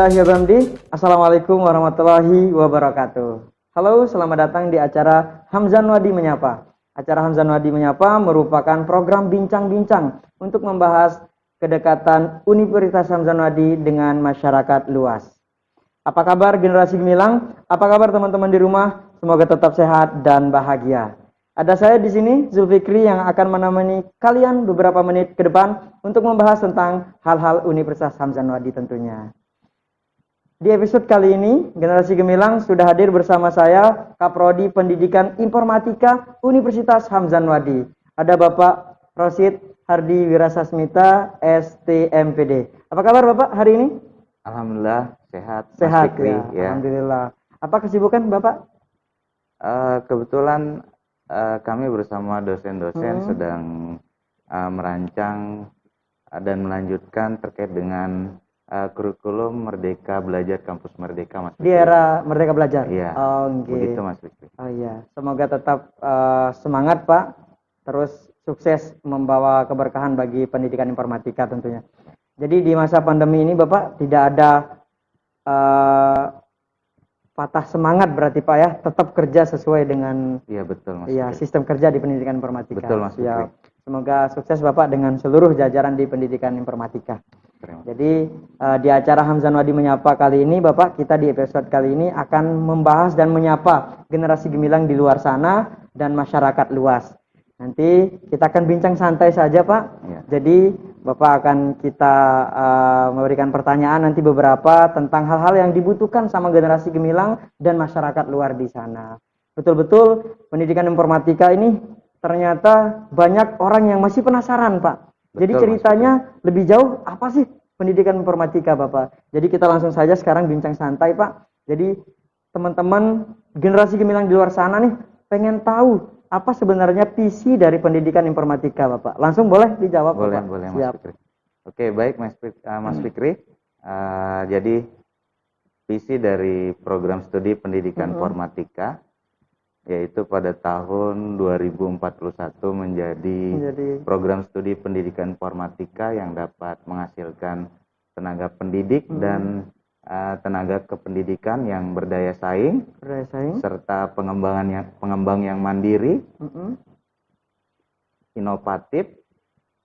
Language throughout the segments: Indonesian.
Bismillahirrahmanirrahim. Assalamualaikum warahmatullahi wabarakatuh. Halo, selamat datang di acara Hamzan Wadi Menyapa. Acara Hamzan Wadi Menyapa merupakan program bincang-bincang untuk membahas kedekatan Universitas Hamzan Wadi dengan masyarakat luas. Apa kabar generasi gemilang? Apa kabar teman-teman di rumah? Semoga tetap sehat dan bahagia. Ada saya di sini, Zulfikri, yang akan menemani kalian beberapa menit ke depan untuk membahas tentang hal-hal Universitas Hamzan Wadi tentunya. Di episode kali ini, Generasi Gemilang sudah hadir bersama saya, Kaprodi Pendidikan Informatika Universitas Hamzan Wadi. Ada Bapak Rosid Hardi Wirasasmita, STMPD. Apa kabar Bapak hari ini? Alhamdulillah sehat. Sehat Fikri, ya. Alhamdulillah. Apa kesibukan Bapak? Kebetulan kami bersama dosen-dosen sedang merancang dan melanjutkan terkait dengan kurikulum Merdeka Belajar Kampus Merdeka, Mas Fikri. Di era Merdeka Belajar? Iya, begitu Mas Fikri. Oh iya, semoga tetap semangat Pak, terus sukses membawa keberkahan bagi pendidikan informatika tentunya. Jadi di masa pandemi ini Bapak tidak ada patah semangat berarti Pak ya, tetap kerja sesuai dengan betul, Mas sistem kerja di pendidikan informatika. Betul, Mas Fikri. Semoga sukses Bapak dengan seluruh jajaran di pendidikan informatika. Jadi di acara Hamzan Wadi Menyapa kali ini Bapak, kita di episode kali ini akan membahas dan menyapa generasi gemilang di luar sana dan masyarakat luas. Nanti kita akan bincang santai saja Pak. Ya. Jadi Bapak akan kita memberikan pertanyaan nanti beberapa tentang hal-hal yang dibutuhkan sama generasi gemilang dan masyarakat luar di sana. Betul-betul pendidikan informatika ini ternyata banyak orang yang masih penasaran Pak. Jadi ceritanya lebih jauh apa sih pendidikan informatika Bapak? Jadi kita langsung saja sekarang bincang santai Pak. Jadi teman-teman generasi gemilang di luar sana nih pengen tahu apa sebenarnya visi dari pendidikan informatika Bapak? Langsung boleh dijawab Bapak? Boleh Mas Fikri. Oke, baik Mas Fikri. Jadi visi dari program studi pendidikan informatika yaitu pada tahun 2041 menjadi program studi pendidikan informatika yang dapat menghasilkan tenaga pendidik dan tenaga kependidikan yang berdaya saing serta pengembang yang mandiri, inovatif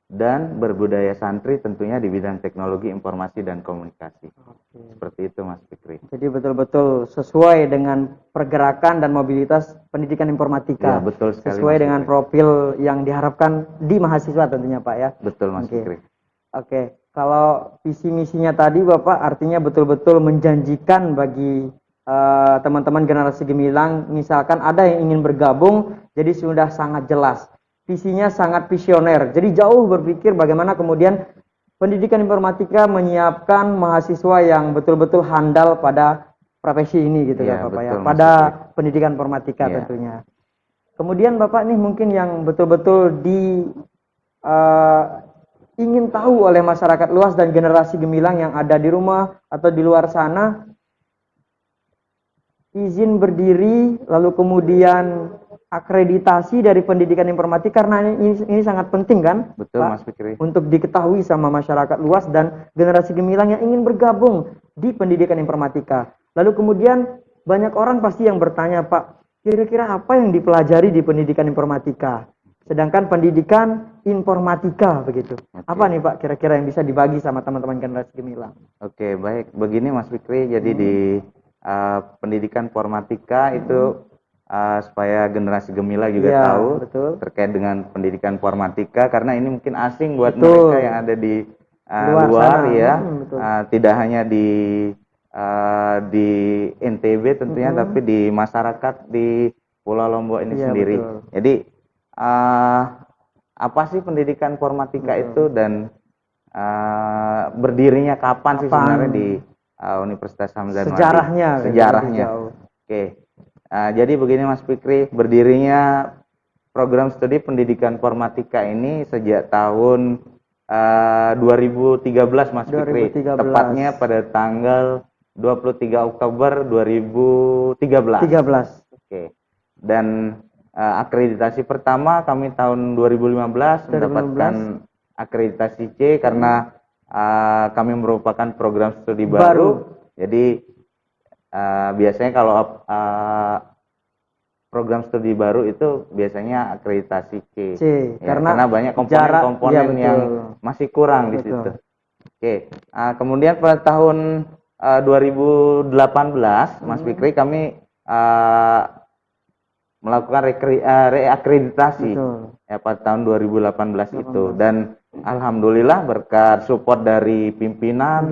dan berbudaya santri tentunya di bidang teknologi informasi dan komunikasi. Seperti itu Mas Fikri. Jadi betul-betul sesuai dengan pergerakan dan mobilitas pendidikan informatika. Ya, betul sekali. Sesuai dengan profil yang diharapkan di mahasiswa tentunya Pak ya. Betul Mas Fikri. Oke, kalau visi misinya tadi Bapak artinya betul-betul menjanjikan bagi teman-teman generasi gemilang, misalkan ada yang ingin bergabung, jadi sudah sangat jelas. Visinya sangat visioner, jadi jauh berpikir bagaimana kemudian pendidikan informatika menyiapkan mahasiswa yang betul-betul handal pada profesi ini gitu ya Bapak ya, pada pendidikan informatika tentunya. Kemudian Bapak nih mungkin yang betul-betul ingin tahu oleh masyarakat luas dan generasi gemilang yang ada di rumah atau di luar sana, izin berdiri lalu kemudian akreditasi dari pendidikan informatika, karena ini sangat penting kan? Betul Pak, Mas Fikri. untuk diketahui sama masyarakat luas dan generasi gemilang yang ingin bergabung di pendidikan informatika. Lalu kemudian banyak orang pasti yang bertanya Pak, kira-kira apa yang dipelajari di pendidikan informatika? Sedangkan pendidikan informatika begitu. Apa nih Pak kira-kira yang bisa dibagi sama teman-teman generasi gemilang? Oke, baik. Begini Mas Fikri, jadi di pendidikan informatika itu supaya generasi gemilang juga tahu terkait dengan pendidikan informatika, karena ini mungkin asing buat mereka yang ada di luar ya. Tidak hanya di NTB tentunya, tapi di masyarakat di Pulau Lombok ini sendiri. Jadi apa sih pendidikan informatika itu dan berdirinya kapan sih sebenarnya di Universitas Hamzan Wadi? Sejarahnya. Oke. Jadi begini Mas Fikri, berdirinya program studi pendidikan informatika ini sejak tahun 2013 Mas Fikri. Tepatnya pada tanggal 23 Oktober 2013. Oke. Dan akreditasi pertama kami tahun 2015 mendapatkan akreditasi C karena kami merupakan program studi baru Jadi biasanya kalau program studi baru itu biasanya akreditasi C, ya, karena banyak komponen-komponen yang masih kurang di situ. Oke, kemudian pada tahun 2018, Mas Fikri, kami melakukan reakreditasi ya pada tahun 2018 itu, dan alhamdulillah berkat support dari pimpinan,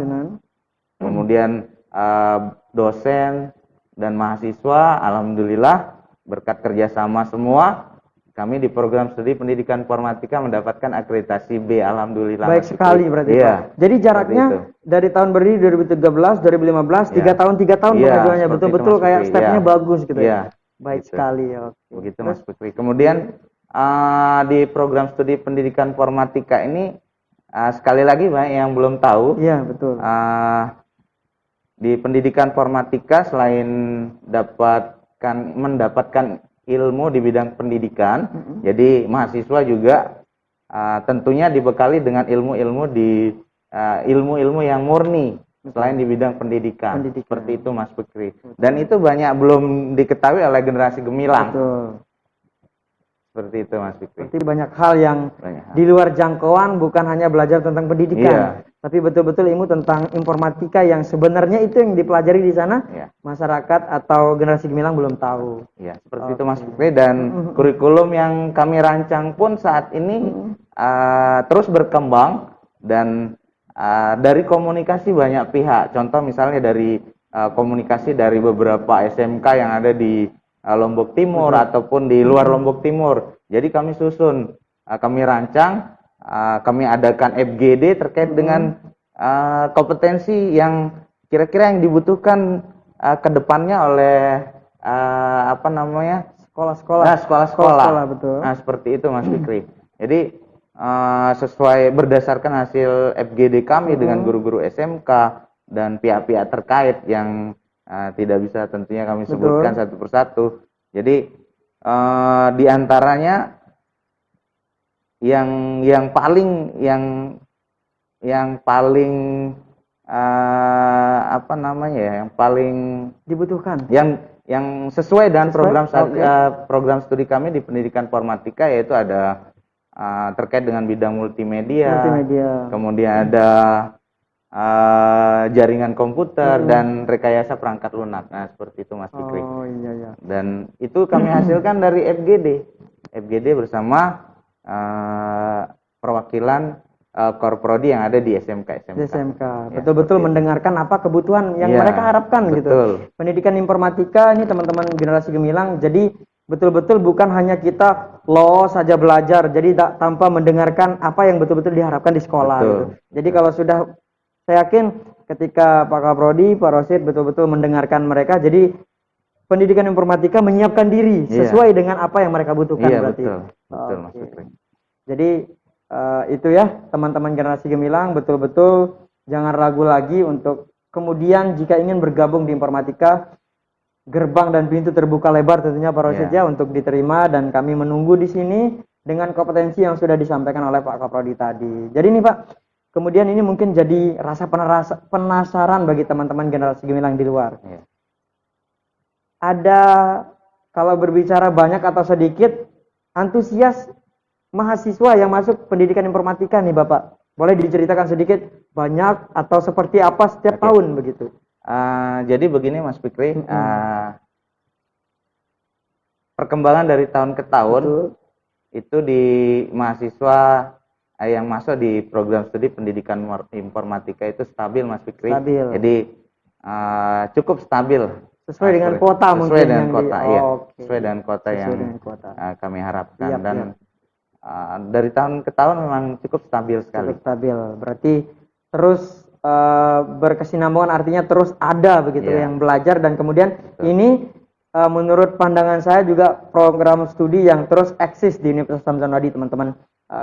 kemudian dosen dan mahasiswa, alhamdulillah berkat kerjasama semua, kami di program studi pendidikan informatika mendapatkan akreditasi B, alhamdulillah. Baik sekali berarti. Iya. Jadi jaraknya dari tahun berdiri 2013, 2015, 3 tahun pengajuannya, betul-betul kayak stepnya bagus gitu ya. Baik sekali. Begitu Mas Fikri. Kemudian di program studi pendidikan informatika ini sekali lagi banyak yang belum tahu. Iya, betul. Di pendidikan informatika selain mendapatkan ilmu di bidang pendidikan, jadi mahasiswa juga tentunya dibekali dengan ilmu-ilmu yang murni selain di bidang pendidikan. Seperti itu Mas Fikri. Dan itu banyak belum diketahui oleh generasi gemilang. Betul. Seperti itu Mas Fikri. Berarti banyak hal yang di luar jangkauan, bukan hanya belajar tentang pendidikan, tapi betul-betul ilmu tentang informatika yang sebenarnya itu yang dipelajari di sana, masyarakat atau generasi gemilang belum tahu. Ya, seperti itu Mas Fikri. Dan kurikulum yang kami rancang pun saat ini terus berkembang, dan dari komunikasi banyak pihak. Contoh misalnya dari komunikasi dari beberapa SMK yang ada di Lombok Timur ataupun di luar Lombok Timur. Jadi kami susun, kami rancang, kami adakan FGD terkait dengan kompetensi yang kira-kira yang dibutuhkan ke depannya oleh sekolah-sekolah. Betul. Nah, seperti itu Mas Fikri. Jadi sesuai berdasarkan hasil FGD kami dengan guru-guru SMK dan pihak-pihak terkait yang tidak bisa tentunya kami sebutkan satu persatu. Jadi diantaranya yang paling dibutuhkan, yang sesuai dengan program studi kami di pendidikan informatika, yaitu ada terkait dengan bidang multimedia. Kemudian ada jaringan komputer dan rekayasa perangkat lunak. Nah, seperti itu Mas Fikri. Dan itu kami hasilkan dari FGD bersama perwakilan Korprodi yang ada di SMK. Betul-betul mendengarkan apa kebutuhan yang mereka harapkan gitu. Pendidikan informatika ini teman-teman generasi gemilang, jadi betul-betul bukan hanya kita saja belajar, jadi tanpa mendengarkan apa yang betul-betul diharapkan di sekolah gitu. Jadi kalau sudah, saya yakin ketika Pak Kaprodi, Pak Rosid betul-betul mendengarkan mereka, jadi pendidikan informatika menyiapkan diri sesuai dengan apa yang mereka butuhkan. Berarti. Betul Mas Fikri. Jadi itu ya teman-teman generasi gemilang, betul-betul jangan ragu lagi untuk kemudian jika ingin bergabung di informatika, gerbang dan pintu terbuka lebar tentunya Pak Rosid ya untuk diterima, dan kami menunggu di sini dengan kompetensi yang sudah disampaikan oleh Pak Kaprodi tadi. Jadi nih Pak, kemudian ini mungkin jadi rasa penasaran bagi teman-teman generasi gemilang di luar. Ada, kalau berbicara banyak atau sedikit, antusias mahasiswa yang masuk pendidikan informatika nih Bapak. Boleh diceritakan sedikit, banyak atau seperti apa setiap tahun begitu? Jadi begini Mas Fikri, perkembangan dari tahun ke tahun itu di mahasiswa yang masuk di program studi pendidikan informatika itu stabil Mas Fikri. Jadi cukup stabil. Sesuai dengan kuota mungkin. Sesuai dengan kuota, sesuai dengan kuota yang kami harapkan. Dan dari tahun ke tahun memang cukup stabil sekali. Cukup stabil, berarti terus berkesinambungan, artinya terus ada begitu yang belajar, dan kemudian ini menurut pandangan saya juga program studi yang terus eksis di Universitas Hamzah Wadi, teman-teman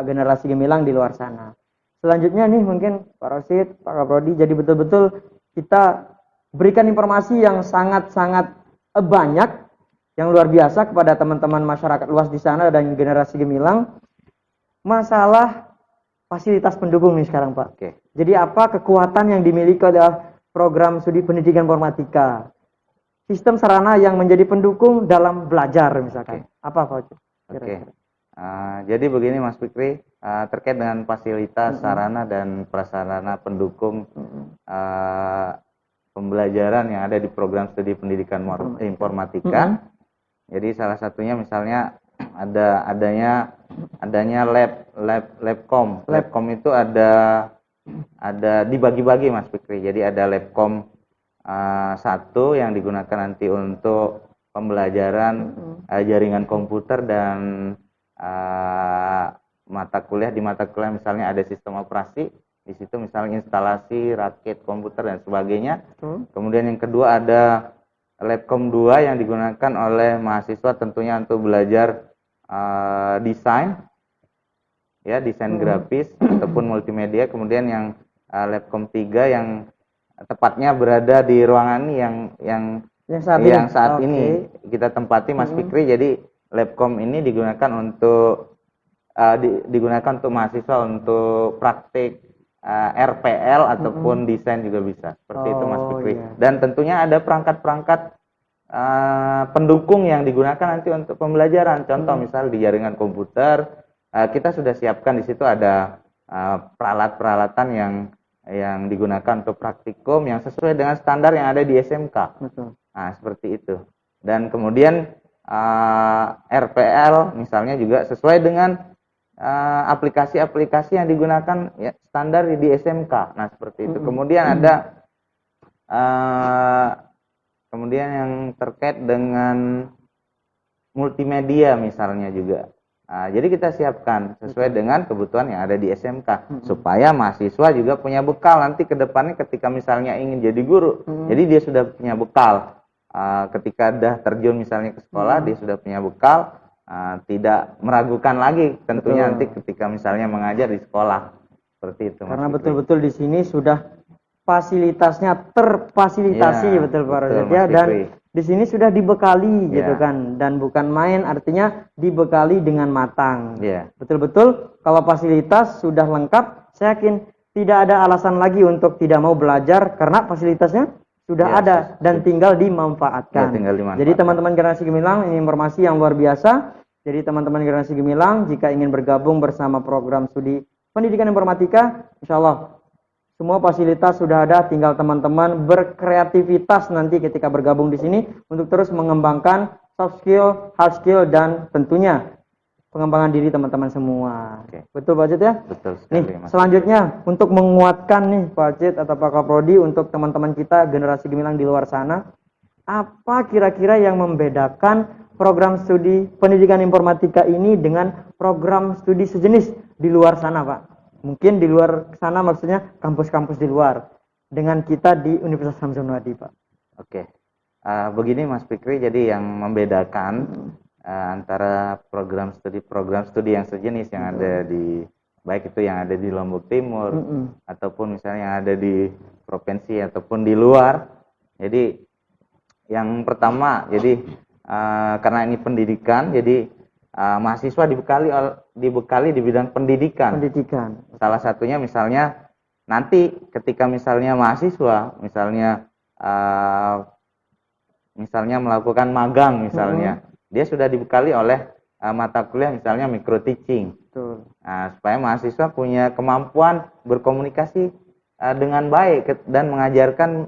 generasi gemilang di luar sana. Selanjutnya nih mungkin Pak Rosid, Pak Kaprodi, jadi betul-betul kita berikan informasi yang sangat-sangat banyak, yang luar biasa kepada teman-teman masyarakat luas di sana dan generasi gemilang, masalah fasilitas pendukung nih sekarang Pak. Jadi apa kekuatan yang dimiliki oleh program studi pendidikan informatika. Sistem sarana yang menjadi pendukung dalam belajar misalkan. Apa Pak Ucup? Jadi begini Mas Fikri, terkait dengan fasilitas, sarana dan prasarana pendukung pembelajaran yang ada di program studi pendidikan informatika. Jadi salah satunya misalnya adanya labcom. Labcom itu ada dibagi-bagi Mas Fikri. Jadi ada labcom satu yang digunakan nanti untuk pembelajaran jaringan komputer dan mata kuliah misalnya ada sistem operasi, di situ misalnya instalasi rakit komputer dan sebagainya. Kemudian yang kedua ada labcom 2 yang digunakan oleh mahasiswa tentunya untuk belajar desain grafis ataupun multimedia. Kemudian yang labcom 3 yang tepatnya berada di ruangan ini yang saat ini kita tempati Mas Fikri. Jadi labcom ini digunakan untuk mahasiswa untuk praktik RPL ataupun desain juga bisa. Seperti itu Mas Fikri. Dan tentunya ada perangkat-perangkat pendukung yang digunakan nanti untuk pembelajaran. Contoh misal di jaringan komputer, kita sudah siapkan di situ ada peralatan yang digunakan untuk praktikum yang sesuai dengan standar yang ada di SMK. Nah, seperti itu. Dan kemudian RPL misalnya juga sesuai dengan aplikasi-aplikasi yang digunakan standar di SMK. Nah, seperti itu. Kemudian ada yang terkait dengan multimedia misalnya juga. Jadi kita siapkan sesuai dengan kebutuhan yang ada di SMK supaya mahasiswa juga punya bekal nanti ke depannya ketika misalnya ingin jadi guru. Jadi dia sudah punya bekal. Ketika dah terjun misalnya ke sekolah, dia sudah punya bekal, tidak meragukan lagi tentunya nanti ketika misalnya mengajar di sekolah. Seperti itu. Karena betul-betul di sini sudah fasilitasnya terfasilitasi betul Pak Rosyid ya, dan di sini sudah dibekali gitu kan, dan bukan main, artinya dibekali dengan matang. Betul-betul kalau fasilitas sudah lengkap, saya yakin tidak ada alasan lagi untuk tidak mau belajar karena fasilitasnya sudah ada dan tinggal dimanfaatkan. Jadi teman-teman generasi gemilang, ini informasi yang luar biasa. Jadi teman-teman generasi gemilang, jika ingin bergabung bersama program studi pendidikan informatika, insya Allah semua fasilitas sudah ada, tinggal teman-teman berkreativitas nanti ketika bergabung di sini untuk terus mengembangkan soft skill, hard skill, dan tentunya pengembangan diri teman-teman semua. Betul Pak Cid ya? Betul sekali, nih, selanjutnya untuk menguatkan nih Pak Cid atau Pak Kaprodi untuk teman-teman kita generasi gemilang di luar sana, apa kira-kira yang membedakan program studi pendidikan informatika ini dengan program studi sejenis di luar sana Pak? Mungkin di luar sana maksudnya kampus-kampus di luar dengan kita di Universitas Hamzah Nuadi Pak. Begini Mas Fikri, jadi yang membedakan antara program studi yang sejenis yang ada di, baik itu yang ada di Lombok Timur ataupun misalnya yang ada di provinsi ataupun di luar. Jadi yang pertama, jadi karena ini pendidikan, jadi mahasiswa dibekali di bidang pendidikan. Salah satunya misalnya nanti ketika misalnya mahasiswa misalnya melakukan magang misalnya, dia sudah dibekali oleh mata kuliah misalnya micro teaching. Nah, supaya mahasiswa punya kemampuan berkomunikasi dengan baik dan mengajarkan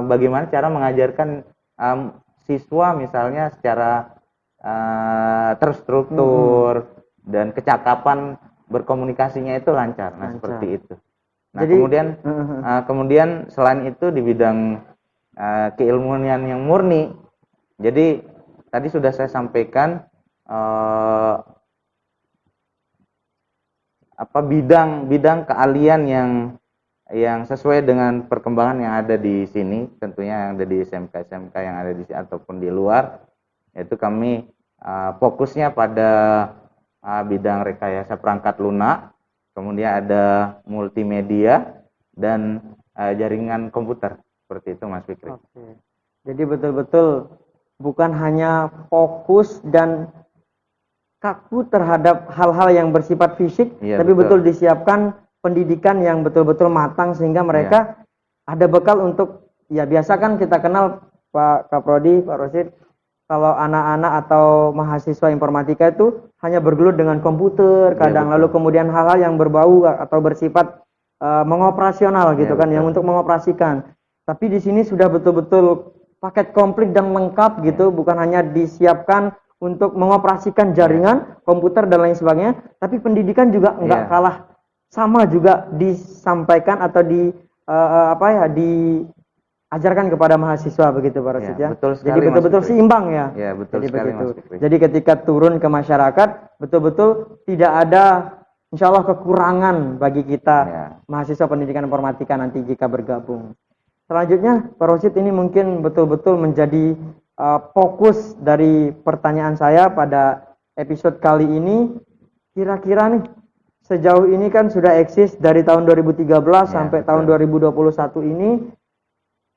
bagaimana cara mengajarkan siswa misalnya secara terstruktur dan kecakapan berkomunikasinya itu lancar. Nah, seperti itu. Nah, jadi, kemudian selain itu di bidang keilmuan yang murni, jadi tadi sudah saya sampaikan bidang keahlian yang sesuai dengan perkembangan yang ada di sini, tentunya yang ada di SMK yang ada di sini ataupun di luar. Yaitu kami fokusnya pada bidang rekayasa perangkat lunak, kemudian ada multimedia dan jaringan komputer. Seperti itu Mas Fikri. Jadi betul-betul bukan hanya fokus dan kaku terhadap hal-hal yang bersifat fisik, tapi betul disiapkan pendidikan yang betul-betul matang sehingga mereka ada bekal untuk, ya biasa kan kita kenal Pak Kaprodi, Pak Rosid, kalau anak-anak atau mahasiswa informatika itu hanya bergelut dengan komputer, kadang lalu kemudian hal-hal yang berbau atau bersifat mengoperasional gitu kan, yang untuk mengoperasikan. Tapi di sini sudah betul-betul paket komplit dan lengkap gitu, bukan hanya disiapkan untuk mengoperasikan jaringan komputer dan lain sebagainya, tapi pendidikan juga enggak kalah sama juga disampaikan atau diajarkan kepada mahasiswa begitu Pak Rosid ya. Jadi betul-betul seimbang ya. Ya betul jadi sekali begitu. Mas. Jadi ketika turun ke masyarakat betul-betul tidak ada insya Allah kekurangan bagi kita mahasiswa pendidikan informatika nanti jika bergabung. Selanjutnya Pak Rosid, ini mungkin betul-betul menjadi fokus dari pertanyaan saya pada episode kali ini. Kira-kira nih sejauh ini kan sudah eksis dari tahun 2013 sampai tahun 2021 ini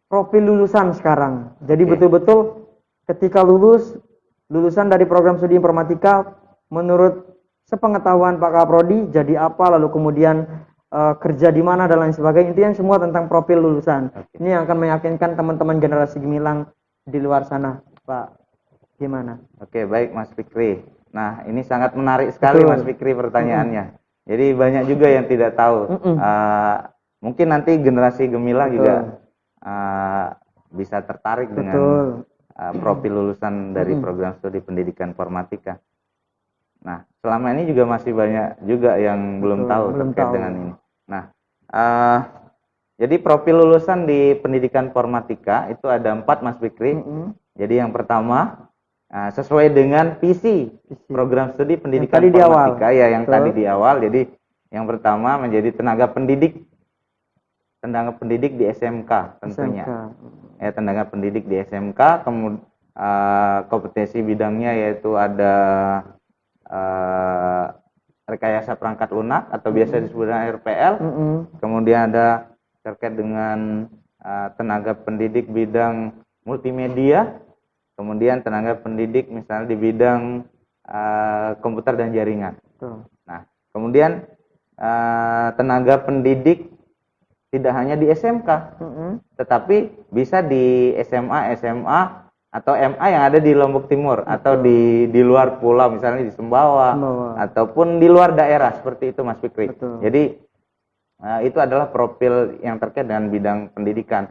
profil lulusan sekarang. Jadi betul-betul ketika lulusan dari program studi informatika, menurut sepengetahuan Pak Kaprodi jadi apa, lalu kemudian kerja di mana dan lain sebagainya. Intinya semua tentang profil lulusan. Ini yang akan meyakinkan teman-teman generasi gemilang di luar sana, Pak. Gimana? Oke, baik Mas Fikri. Nah, ini sangat menarik sekali Mas Fikri pertanyaannya. Jadi banyak juga yang tidak tahu. Mungkin nanti generasi gemilang juga bisa tertarik dengan profil lulusan dari program studi pendidikan informatika. Nah, selama ini juga masih banyak juga yang belum tahu terkait dengan ini. Nah, jadi profil lulusan di pendidikan informatika itu ada 4 Mas Fikri. Jadi yang pertama sesuai dengan visi program studi pendidikan informatika yang tadi di awal. Jadi yang pertama menjadi tenaga pendidik di SMK tentunya. Tenaga pendidik di SMK. Kemudian kompetensi bidangnya yaitu ada rekayasa perangkat lunak atau biasa disebut dengan RPL. Kemudian ada terkait dengan tenaga pendidik bidang multimedia, kemudian tenaga pendidik misalnya di bidang komputer dan jaringan. Nah, kemudian tenaga pendidik tidak hanya di SMK, tetapi bisa di SMA atau MA yang ada di Lombok Timur atau di luar pulau, misalnya di Sumbawa ataupun di luar daerah, seperti itu Mas Fikri. Jadi itu adalah profil yang terkait dengan bidang pendidikan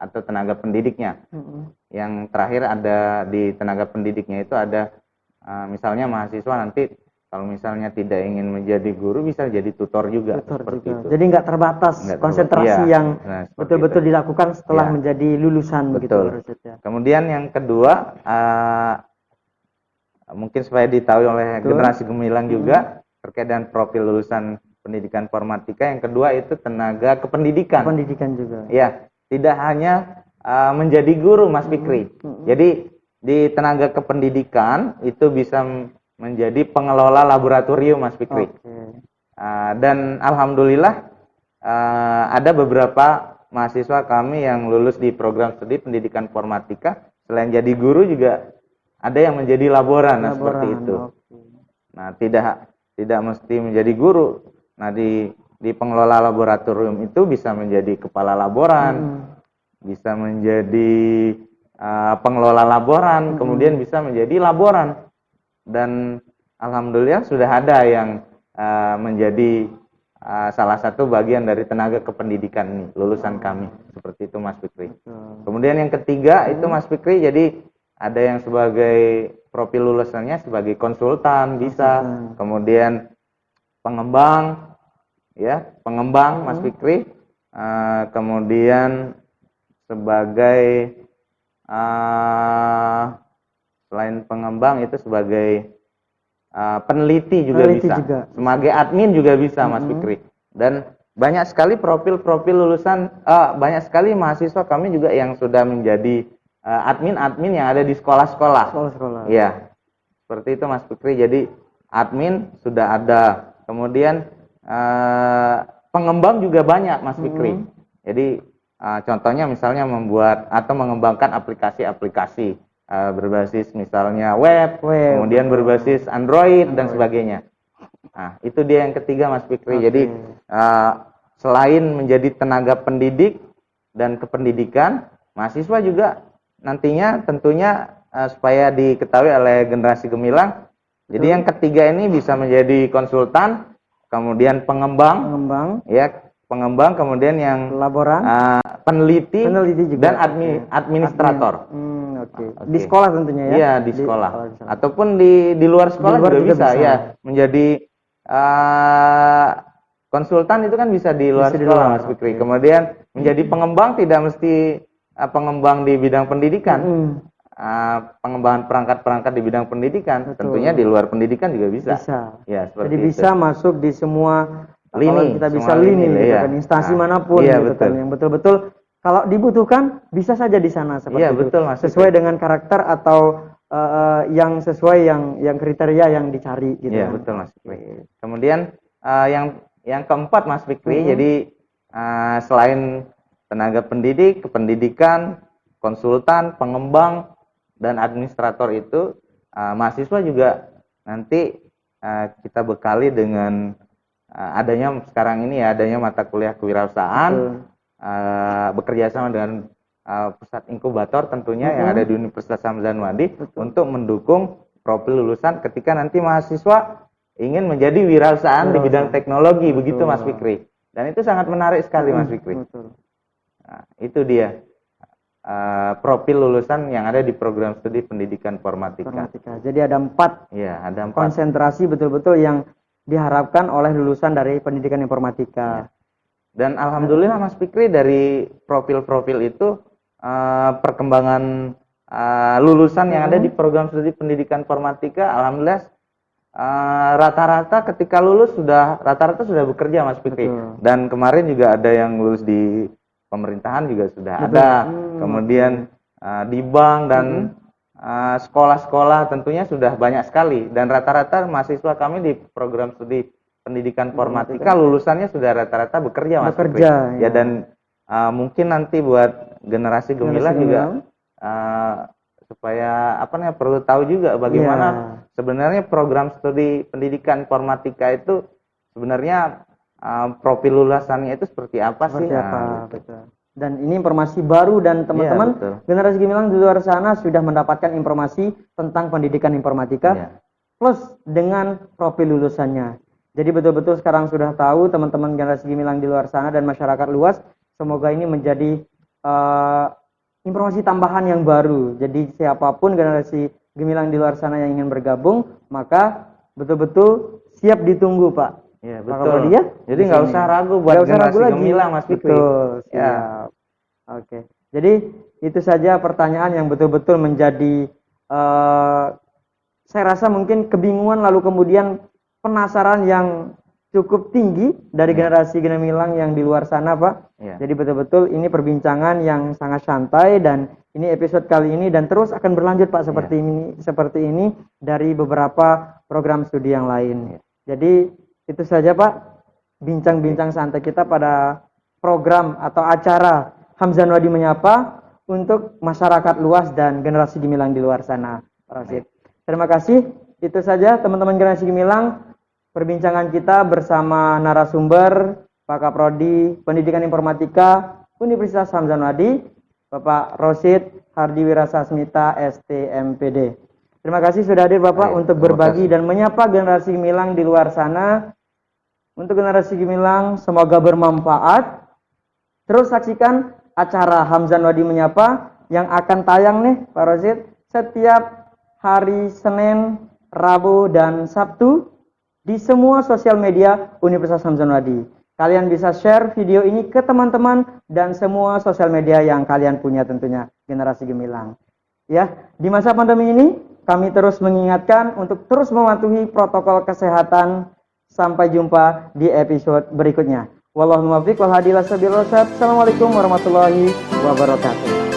atau tenaga pendidiknya. Yang terakhir ada di tenaga pendidiknya itu ada misalnya mahasiswa nanti kalau misalnya tidak ingin menjadi guru bisa jadi tutor juga. Itu. Jadi nggak terbatas konsentrasi yang betul-betul dilakukan setelah menjadi lulusan. Betul. Begitu. Kemudian yang kedua mungkin supaya ditahui oleh generasi gemilang juga terkait dengan profil lulusan pendidikan informatika, yang kedua itu tenaga kependidikan. Pendidikan juga. Ya, tidak hanya menjadi guru Mas Fikri. Jadi di tenaga kependidikan itu bisa menjadi pengelola laboratorium Mas Fikri. Dan alhamdulillah ada beberapa mahasiswa kami yang lulus di program studi pendidikan informatika, selain jadi guru juga ada yang menjadi laboran. Nah, seperti itu. Nah, tidak mesti menjadi guru. Nah, di pengelola laboratorium itu bisa menjadi kepala laboran, bisa menjadi pengelola laboran, kemudian bisa menjadi laboran. Dan alhamdulillah sudah ada yang menjadi salah satu bagian dari tenaga kependidikan ini, lulusan kami. Seperti itu Mas Fikri. Kemudian yang ketiga itu Mas Fikri, jadi ada yang sebagai profil lulusannya sebagai konsultan bisa, kemudian pengembang Mas Fikri, kemudian sebagai selain pengembang itu sebagai peneliti juga bisa. Sebagai admin juga bisa Mas Fikri. Dan banyak sekali profil-profil lulusan, banyak sekali mahasiswa kami juga yang sudah menjadi admin-admin yang ada di sekolah-sekolah. Iya, seperti itu Mas Fikri. Jadi admin sudah ada, kemudian pengembang juga banyak Mas Fikri. Jadi contohnya misalnya membuat atau mengembangkan aplikasi-aplikasi berbasis misalnya web, kemudian berbasis Android dan sebagainya. Nah, itu dia yang ketiga Mas Fikri. Jadi selain menjadi tenaga pendidik dan kependidikan, mahasiswa juga nantinya tentunya supaya diketahui oleh generasi gemilang. Jadi yang ketiga ini bisa menjadi konsultan, kemudian pengembang, ya pengembang, kemudian yang laboran, peneliti juga, dan administrator. Di sekolah tentunya ya? Iya, di sekolah. Ataupun di luar sekolah juga bisa ya, menjadi konsultan itu kan bisa di luar sekolah, Mas Fikri. Kemudian menjadi pengembang tidak mesti pengembang di bidang pendidikan. Pengembangan perangkat-perangkat di bidang pendidikan, tentunya di luar pendidikan juga bisa. Ya, jadi bisa masuk di semua lini, kita bisa lini gitu kan, instansi manapun gitu kan, yang betul-betul kalau dibutuhkan bisa saja di sana seperti itu. Betul, Mas, sesuai dengan karakter atau yang sesuai yang kriteria yang dicari gitu. Iya, betul, Mas Fikri. Kemudian yang keempat, Mas Fikri, jadi selain tenaga pendidik, kependidikan, konsultan, pengembang dan administrator itu, mahasiswa juga nanti kita bekali dengan adanya sekarang ini ya, adanya mata kuliah kewirausahaan, bekerja sama dengan pusat inkubator tentunya yang ada di Universitas Hamzah Anwadi untuk mendukung profil lulusan ketika nanti mahasiswa ingin menjadi wirausahaan di bidang teknologi, begitu Mas Fikri. Dan itu sangat menarik sekali, Mas Fikri. Nah, itu dia profil lulusan yang ada di program studi pendidikan informatika. Jadi ada 4. Ya, ada 4 konsentrasi betul-betul yang diharapkan oleh lulusan dari pendidikan informatika. Ya. Dan alhamdulillah Mas Fikri, dari profil-profil itu perkembangan lulusan yang ada di program studi pendidikan informatika, alhamdulillah rata-rata ketika lulus rata-rata sudah bekerja, Mas Fikri. Dan kemarin juga ada yang lulus di pemerintahan juga sudah ada. Kemudian di bank dan sekolah-sekolah tentunya sudah banyak sekali. Dan rata-rata mahasiswa kami di program studi pendidikan informatika lulusannya sudah rata-rata bekerja, Mas Fikri. Ya, dan mungkin nanti buat generasi gemilang juga supaya perlu tahu juga bagaimana sebenarnya program studi pendidikan informatika itu sebenarnya profil lulusannya itu seperti apa sih? Betul. Dan ini informasi baru dan teman-teman generasi gemilang di luar sana sudah mendapatkan informasi tentang pendidikan informatika plus dengan profil lulusannya. Jadi betul-betul sekarang sudah tahu teman-teman generasi gemilang di luar sana dan masyarakat luas. Semoga ini menjadi informasi tambahan yang baru. Jadi siapapun generasi gemilang di luar sana yang ingin bergabung, maka betul-betul siap ditunggu, Pak. Ya, betul. Jadi nggak usah ragu buat generasi gemilang, Mas Fikri. Betul, siap. Oke. Jadi itu saja pertanyaan yang betul-betul menjadi saya rasa mungkin kebingungan lalu kemudian penasaran yang cukup tinggi dari generasi gemilang yang di luar sana, Pak. Jadi betul-betul ini perbincangan yang sangat santai dan ini episode kali ini dan terus akan berlanjut, Pak, seperti ini dari beberapa program studi yang lain. Jadi itu saja, Pak, bincang-bincang santai kita pada program atau acara Hamzah Anwadi Menyapa untuk masyarakat luas dan generasi gemilang di luar sana, Pak Rosid. Terima kasih. Itu saja teman-teman generasi gemilang, perbincangan kita bersama narasumber Pak Kaprodi Pendidikan Informatika Universitas Hamzah Anwadi, Bapak Rosid Hardi Wirasasmita STMPD. Terima kasih sudah hadir, Bapak, untuk berbagi dan menyapa generasi gemilang di luar sana. Untuk generasi gemilang, semoga bermanfaat. Terus saksikan acara Hamzah Anwadi Menyapa yang akan tayang nih, Pak Rosid, setiap hari Senin, Rabu, dan Sabtu di semua sosial media Universitas Hamzah Anwadi. Kalian bisa share video ini ke teman-teman dan semua sosial media yang kalian punya tentunya, generasi gemilang. Ya, di masa pandemi ini, kami terus mengingatkan untuk terus mematuhi protokol kesehatan. Sampai jumpa di episode berikutnya. Wallahul muwaffiq wal hadi ila sabilir rasyad. Assalamualaikum warahmatullahi wabarakatuh.